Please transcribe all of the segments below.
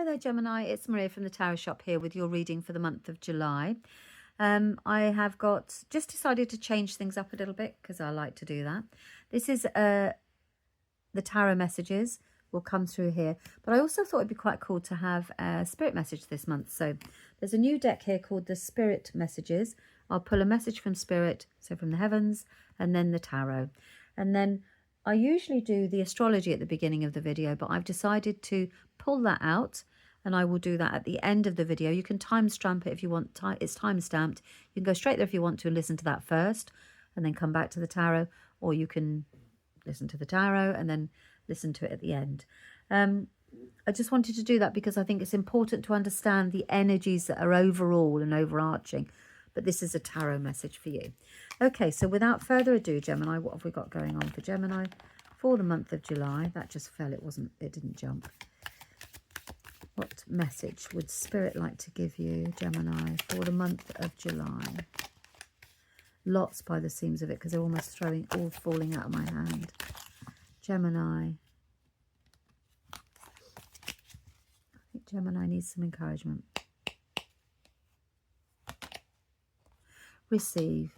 Hi there, Gemini. It's Maria from the Tarot Shop here with your reading for the month of July. I have just decided to change things up a little bit because I like to do that. This is the tarot messages will come through here, but I also thought it'd be quite cool to have a spirit message this month. So there's a new deck here called the Spirit Messages. I'll pull a message from Spirit, so from the heavens, and then the tarot. And then I usually do the astrology at the beginning of the video, but I've decided to pull that out, and I will do that at the end of the video. You can timestamp it if you want. It's time stamped. You can go straight there if you want to and listen to that first and then come back to the tarot, or you can listen to the tarot and then listen to it at the end. I just wanted to do that because I think it's important to understand the energies that are overall and overarching. But this is a tarot message for you. Okay, so without further ado, Gemini, what have we got going on for Gemini for the month of July? That just fell. It didn't jump. What message would Spirit like to give you, Gemini, for the month of July? Lots by the seams of it, because they're almost all falling out of my hand. Gemini. I think Gemini needs some encouragement. Receive.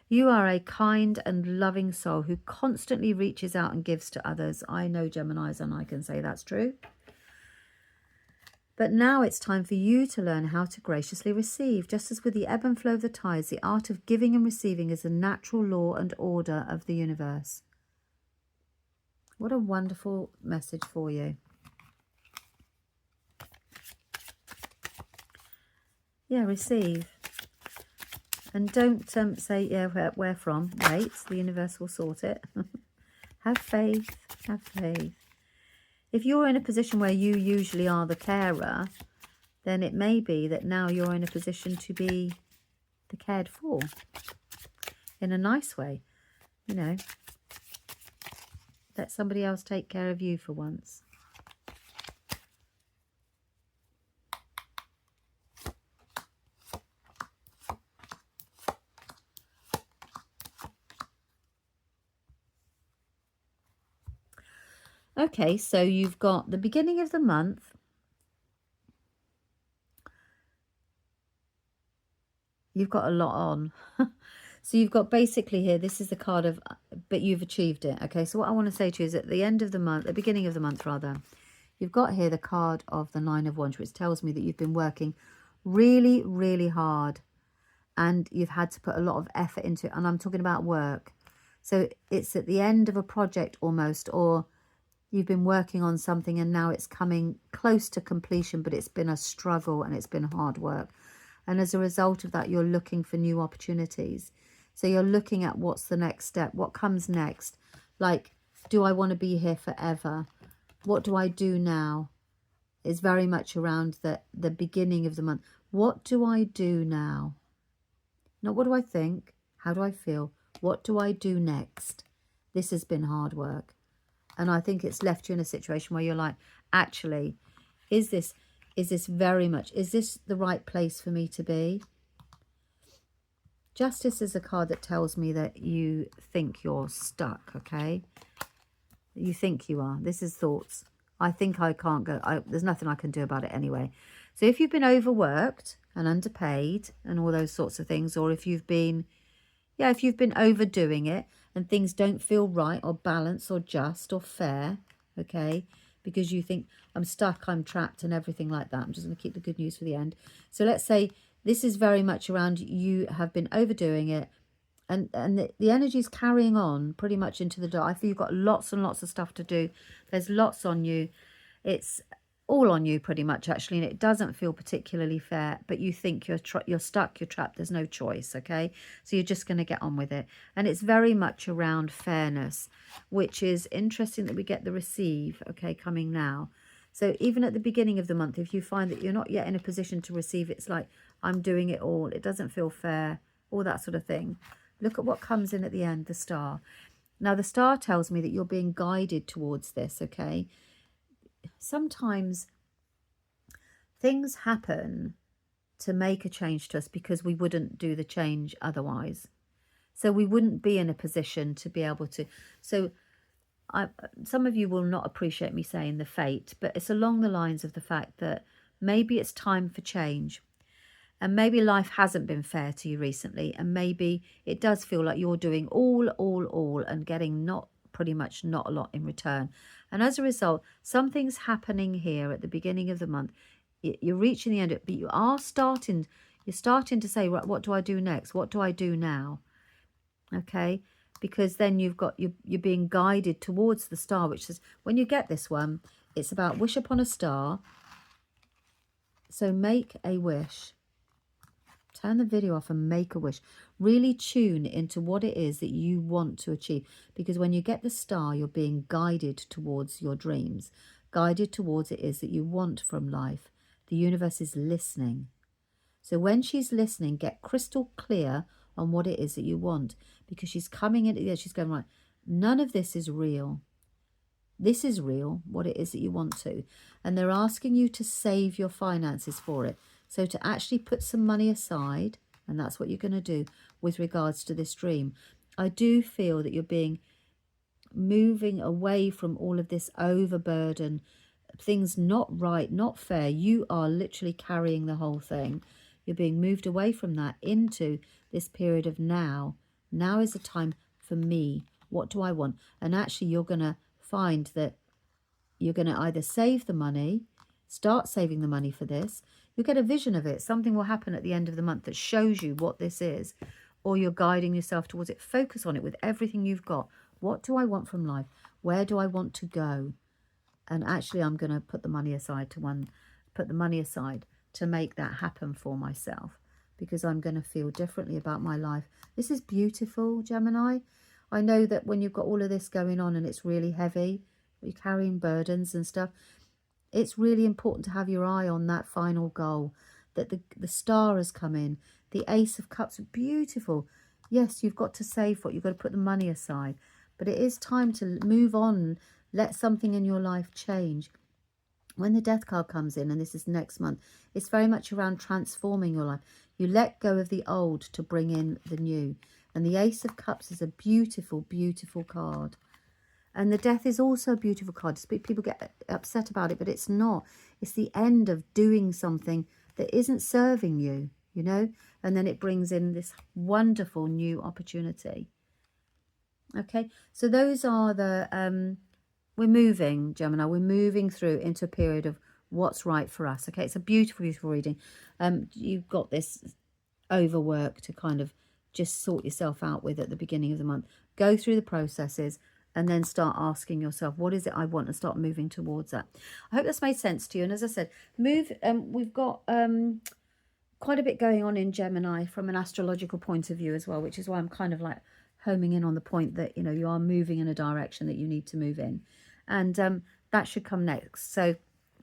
You are a kind and loving soul who constantly reaches out and gives to others. I know Geminis, and I can say that's true. But now it's time for you to learn how to graciously receive. Just as with the ebb and flow of the tides, the art of giving and receiving is a natural law and order of the universe. What a wonderful message for you. Yeah, receive. And don't say, yeah, where from? Wait, the universe will sort it. Have faith. Have faith. If you're in a position where you usually are the carer, then it may be that now you're in a position to be the cared for. In a nice way, you know. Let somebody else take care of you for once. Okay, so you've got the beginning of the month. You've got a lot on. So you've got basically here, this is the card of, but you've achieved it. Okay, so what I want to say to you is at the end of the month, the beginning of the month rather, you've got here the card of the Nine of Wands, which tells me that you've been working really, really hard and you've had to put a lot of effort into it. And I'm talking about work. So it's at the end of a project almost, or you've been working on something and now it's coming close to completion, but it's been a struggle and it's been hard work. And as a result of that, you're looking for new opportunities. So you're looking at what's the next step, what comes next. Like, do I want to be here forever? What do I do now? It's very much around the beginning of the month. What do I do now? Not what do I think? How do I feel? What do I do next? This has been hard work. And I think it's left you in a situation where you're like, actually, is this the right place for me to be? Justice is a card that tells me that you think you're stuck, okay? You think you are. This is thoughts. I think I can't go. There's nothing I can do about it anyway. So if you've been overworked and underpaid and all those sorts of things, or if you've been, if you've been overdoing it, and things don't feel right or balanced or just or fair, okay, because you think I'm stuck, I'm trapped and everything like that. I'm just going to keep the good news for the end. So let's say this is very much around you have been overdoing it, and the energy is carrying on pretty much into the dark. I feel you've got lots and lots of stuff to do. There's lots on you. It's all on you pretty much, actually, and it doesn't feel particularly fair, but you think you're stuck, you're trapped, there's no choice, okay? So you're just going to get on with it. And it's very much around fairness, which is interesting that we get the receive, okay, coming now. So even at the beginning of the month, if you find that you're not yet in a position to receive, it's like, I'm doing it all, it doesn't feel fair, all that sort of thing. Look at what comes in at the end, the star. Now, the star tells me that you're being guided towards this, okay? Sometimes things happen to make a change to us because we wouldn't do the change otherwise. So we wouldn't be in a position to be able to. So some of you will not appreciate me saying the fate, but it's along the lines of the fact that maybe it's time for change. And maybe life hasn't been fair to you recently. And maybe it does feel like you're doing all and getting pretty much not a lot in return. And as a result, something's happening here at the beginning of the month. You're reaching the end, but you're starting to say, right, what do I do next? What do I do now? Okay, because then you're being guided towards the star, which is, when you get this one, it's about wish upon a star. So make a wish. Turn the video off and make a wish. Really tune into what it is that you want to achieve. Because when you get the star, you're being guided towards your dreams. Guided towards it is that you want from life. The universe is listening. So when she's listening, get crystal clear on what it is that you want. Because she's coming in, she's going, right, none of this is real. This is real, what it is that you want to. And they're asking you to save your finances for it. So to actually put some money aside, and that's what you're going to do with regards to this dream. I do feel that you're moving away from all of this overburden, things not right, not fair. You are literally carrying the whole thing. You're being moved away from that into this period of now. Now is the time for me. What do I want? And actually you're going to find that you're going to either save the money, start saving the money for this. You get a vision of it. Something will happen at the end of the month that shows you what this is, or you're guiding yourself towards it. Focus on it with everything you've got. What do I want from life? Where do I want to go? And actually, I'm going to put the money aside to make that happen for myself, because I'm going to feel differently about my life. This is beautiful, Gemini. I know that when you've got all of this going on and it's really heavy, you're carrying burdens and stuff, it's really important to have your eye on that final goal, that the star has come in. The Ace of Cups, beautiful. Yes, you've got to save what, you've got to put the money aside. But it is time to move on, let something in your life change. When the Death card comes in, and this is next month, it's very much around transforming your life. You let go of the old to bring in the new. And the Ace of Cups is a beautiful, beautiful card. And the Death is also a beautiful card. People get upset about it, but it's not. It's the end of doing something that isn't serving you, you know. And then it brings in this wonderful new opportunity. Okay, so those are the... we're moving, Gemini. We're moving through into a period of what's right for us. Okay, it's a beautiful, beautiful reading. You've got this overwork to kind of just sort yourself out with at the beginning of the month. Go through the processes, and then start asking yourself, what is it I want, and start moving towards that. I hope that's made sense to you. And as I said, we've got quite a bit going on in Gemini from an astrological point of view as well, which is why I'm kind of like homing in on the point that, you know, you are moving in a direction that you need to move in. And that should come next. So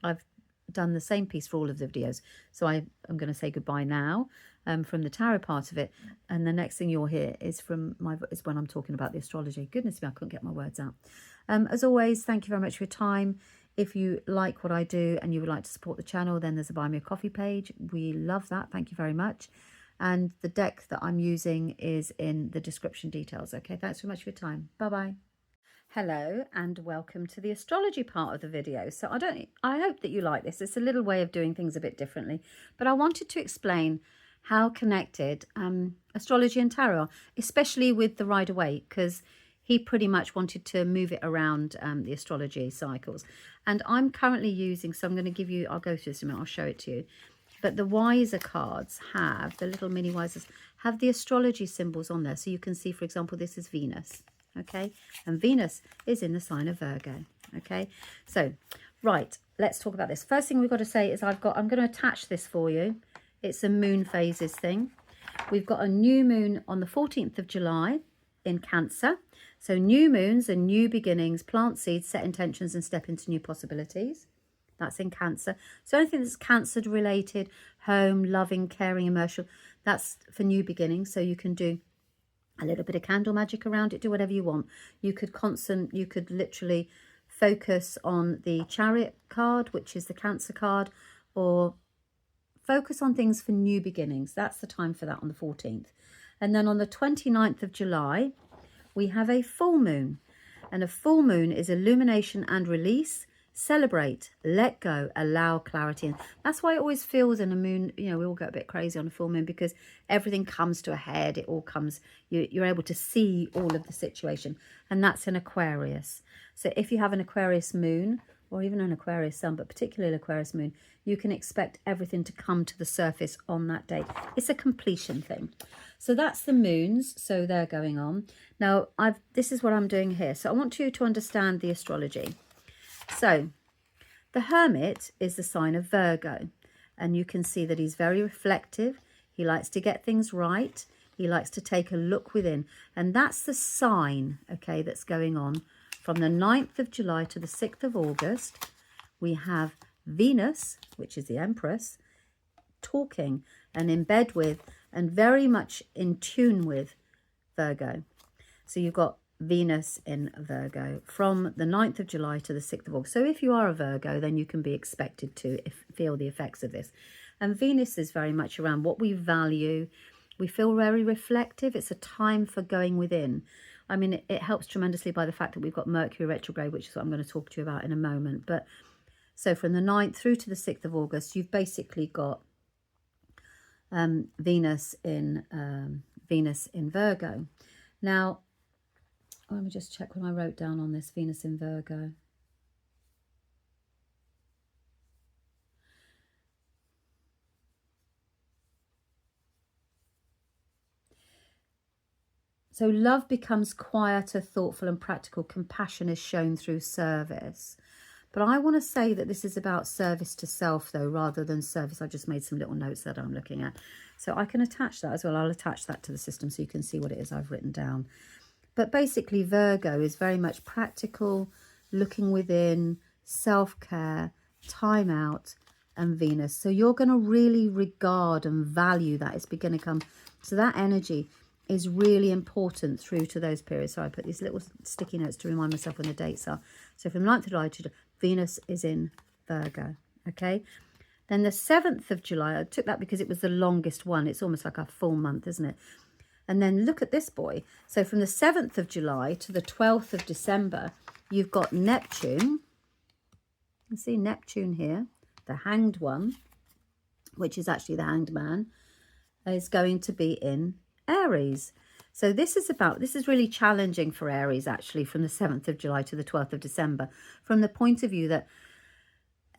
I've done the same piece for all of the videos. So I'm going to say goodbye now from the tarot part of it. And the next thing you'll hear is is when I'm talking about the astrology. Goodness me, I couldn't get my words out. As always, thank you very much for your time. If you like what I do and you would like to support the channel, then there's a Buy Me a Coffee page. We love that. Thank you very much. And the deck that I'm using is in the description details. Okay, thanks very much for your time. Bye-bye. Hello and welcome to the astrology part of the video. So I hope that you like this. It's a little way of doing things a bit differently, but I wanted to explain how connected astrology and tarot are, especially with the Rider-Waite, because he pretty much wanted to move it around the astrology cycles. And I'm currently using, so I'm going to give you, I'll go through this in a minute, I'll show it to you. But the Wiser cards have, the little mini Wisers, have the astrology symbols on there. So you can see, for example, this is Venus. Okay, and Venus is in the sign of Virgo. Okay, so right, let's talk about this. First thing we've got to say is I'm going to attach this for you. It's a moon phases thing. We've got a new moon on the 14th of July in Cancer. So new moons and new beginnings, plant seeds, set intentions and step into new possibilities. That's in Cancer. So anything that's Cancer related, home, loving, caring, emotional, that's for new beginnings. So you can do a little bit of candle magic around it, do whatever you want. You could literally focus on the Chariot card, which is the Cancer card, or focus on things for new beginnings. That's the time for that on the 14th. And then on the 29th of July, we have a full moon. And a full moon is illumination and release. Celebrate, let go, allow clarity. And that's why it always feels in a moon, you know, we all get a bit crazy on a full moon, because everything comes to a head. It all comes, you're able to see all of the situation. And that's in Aquarius. So if you have an Aquarius moon, or even an Aquarius sun, but particularly an Aquarius moon, you can expect everything to come to the surface on that day. It's a completion thing. So that's the moons. So they're going on. Now, this is what I'm doing here. So I want you to understand the astrology. So the Hermit is the sign of Virgo, and you can see that he's very reflective. He likes to get things right. He likes to take a look within, and that's the sign, okay, that's going on from the 9th of July to the 6th of August. We have Venus, which is the Empress, talking and in bed with and very much in tune with Virgo. So you've got Venus in Virgo from the 9th of July to the 6th of August. So if you are a Virgo, then you can be expected to feel the effects of this. And Venus is very much around what we value. We feel very reflective. It's a time for going within. I mean, it helps tremendously by the fact that we've got Mercury retrograde, which is what I'm going to talk to you about in a moment. But so from the 9th through to the 6th of August, you've basically got Venus in Virgo. Now, let me just check what I wrote down on this Venus in Virgo. So love becomes quieter, thoughtful and practical. Compassion is shown through service. But I want to say that this is about service to self, though, rather than service. I just made some little notes that I'm looking at. So I can attach that as well. I'll attach that to the system so you can see what it is I've written down. But basically, Virgo is very much practical, looking within, self-care, time out, and Venus. So you're going to really regard and value that. It's beginning to come. So that energy is really important through to those periods. So I put these little sticky notes to remind myself when the dates are. So from 9th of July to Venus is in Virgo. Okay. Then the 7th of July, I took that because it was the longest one. It's almost like a full month, isn't it? And then look at this boy. So from the 7th of July to the 12th of December, you've got Neptune. You see Neptune here, the hanged one, which is actually the hanged man, is going to be in Aries. So this is really challenging for Aries, actually, from the 7th of July to the 12th of December, from the point of view that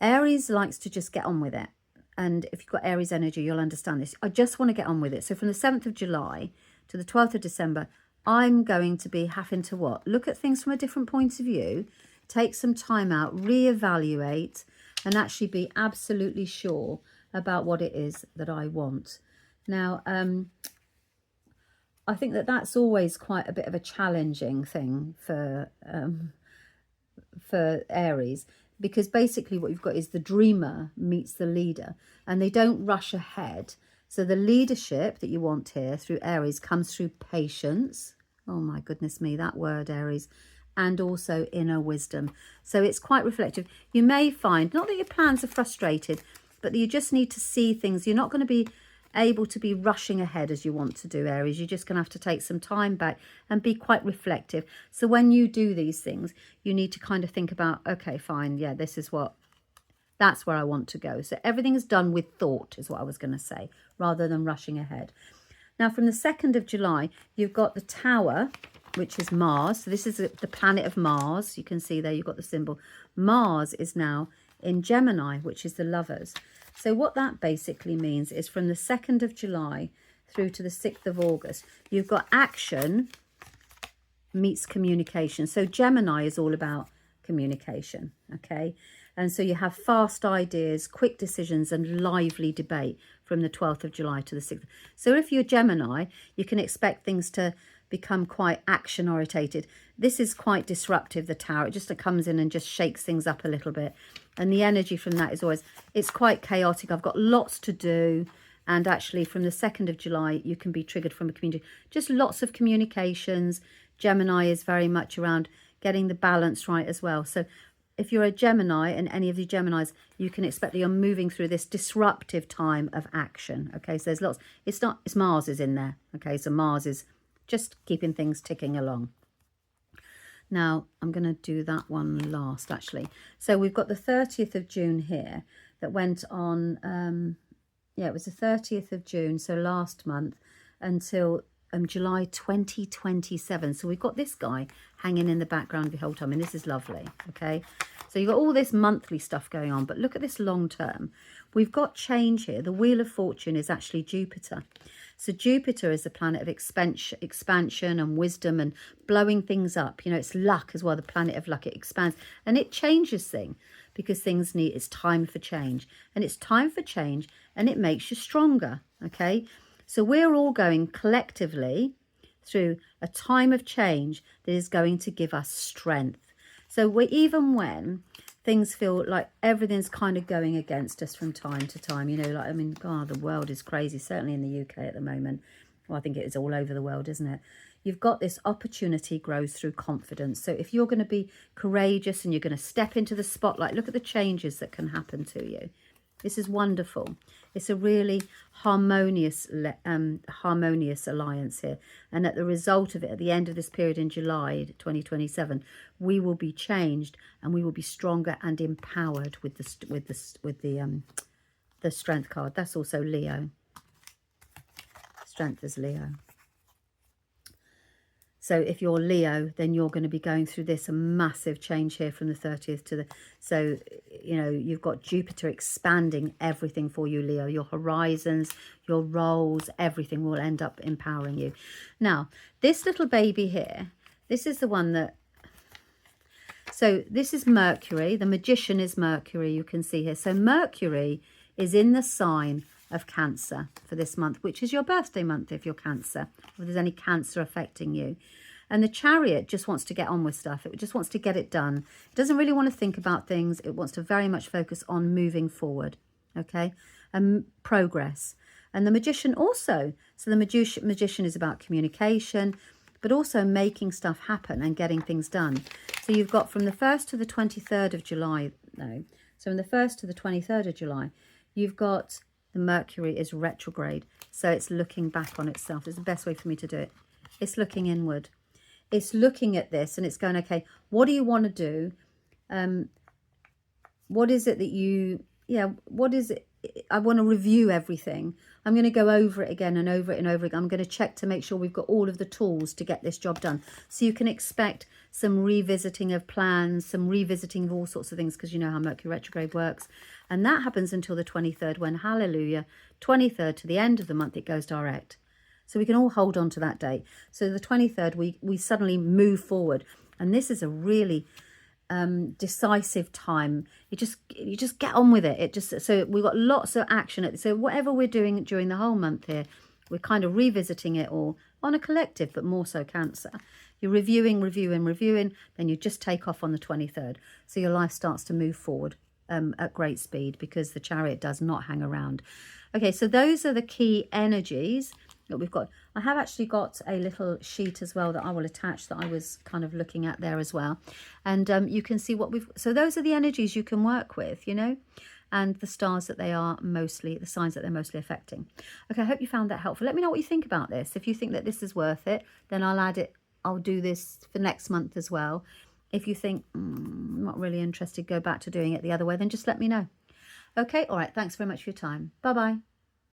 Aries likes to just get on with it. And if you've got Aries energy, you'll understand this. I just want to get on with it. So from the 7th of July to the 12th of December, I'm going to be having to what? Look at things from a different point of view, take some time out, reevaluate, and actually be absolutely sure about what it is that I want. Now, I think that that's always quite a bit of a challenging thing for Aries, because basically what you've got is the dreamer meets the leader, and they don't rush ahead. So the leadership that you want here through Aries comes through patience. Oh my goodness me, that word, Aries. And also inner wisdom. So it's quite reflective. You may find, not that your plans are frustrated, but that you just need to see things. You're not going to be able to be rushing ahead as you want to do, Aries. You're just going to have to take some time back and be quite reflective. So when you do these things, you need to kind of think about, okay, fine, yeah, that's where I want to go. So everything is done with thought, is what I was going to say, rather than rushing ahead. Now, from the 2nd of July, you've got the Tower, which is Mars. So this is the planet of Mars. You can see there you've got the symbol. Mars is now in Gemini, which is the Lovers. So what that basically means is from the 2nd of July through to the 6th of August, you've got action meets communication. So Gemini is all about communication, okay? And so you have fast ideas, quick decisions and lively debate from the 12th of July to the 6th. So if you're Gemini, you can expect things to become quite action orientated. This is quite disruptive, the Tower. It just comes in and just shakes things up a little bit. And the energy from that is always, it's quite chaotic. I've got lots to do. And actually from the 2nd of July, you can be triggered from a community. Just lots of communications. Gemini is very much around getting the balance right as well. So if you're a Gemini and any of the Geminis, you can expect that you're moving through this disruptive time of action. Okay, so there's lots. It's Mars is in there. Okay, so Mars is just keeping things ticking along. Now, I'm going to do that one last, actually. So we've got the 30th of June here that went on, yeah, it was the 30th of June, so last month, until July 2027. So we've got this guy hanging in the background the whole time, and this is lovely, okay? So you've got all this monthly stuff going on, but look at this long term. We've got change here. The Wheel of Fortune is actually Jupiter. So Jupiter is the planet of expansion and wisdom and blowing things up. You know, it's luck as well, the planet of luck. It expands and it changes things because things need, it's time for change. And it's time for change and it makes you stronger, okay? So we're all going collectively through a time of change that is going to give us strength. So even when things feel like everything's kind of going against us from time to time, you know, like, I mean, God, the world is crazy, certainly in the UK at the moment. Well, I think it is all over the world, isn't it? You've got this opportunity grows through confidence. So if you're going to be courageous and you're going to step into the spotlight, look at the changes that can happen to you. This is wonderful. It's a really harmonious alliance here. And at the result of it, at the end of this period in July 2027, we will be changed and we will be stronger and empowered with the Strength card. That's also Leo. Strength is Leo. So if you're Leo, then you're going to be going through this massive change here from the 30th to the... So, you know, you've got Jupiter expanding everything for you, Leo. Your horizons, your roles, everything will end up empowering you. Now, this little baby here, this is the one that... So this is Mercury. The Magician is Mercury, you can see here. So Mercury is in the sign of Cancer for this month, which is your birthday month if you're Cancer, or there's any Cancer affecting you. And the Chariot just wants to get on with stuff. It just wants to get it done. It doesn't really want to think about things. It wants to very much focus on moving forward, okay, and progress. And the Magician also. So the Magician is about communication, but also making stuff happen and getting things done. So you've got from the 1st to the 23rd of July, no, so from the 1st to the 23rd of July, you've got... The Mercury is retrograde, so it's looking back on itself. It's the best way for me to do it. It's looking inward. It's looking at this and it's going, okay, what do you want to do? What is it that you, what is it? I want to review everything. I'm going to go over it again and over it and over again. I'm going to check to make sure we've got all of the tools to get this job done. So you can expect some revisiting of plans, some revisiting of all sorts of things, because you know how Mercury retrograde works. And that happens until the 23rd when, hallelujah, 23rd to the end of the month, it goes direct. So we can all hold on to that date. So the 23rd, we suddenly move forward. And this is a really... decisive time. You just get on with it. So we've got lots of action. So whatever we're doing during the whole month here, we're kind of revisiting it all on a collective, but more so Cancer. You're reviewing, then you just take off on the 23rd. So your life starts to move forward at great speed because the Chariot does not hang around. Okay, so those are the key energies that we've got. I have actually got a little sheet as well that I will attach that I was kind of looking at there as well. And you can see what we've... So those are the energies you can work with, you know, and the stars that they are mostly, the signs that they're mostly affecting. Okay, I hope you found that helpful. Let me know what you think about this. If you think that this is worth it, then I'll add it. I'll do this for next month as well. If you think, I'm not really interested, go back to doing it the other way, then just let me know. Okay, all right, thanks very much for your time. Bye-bye.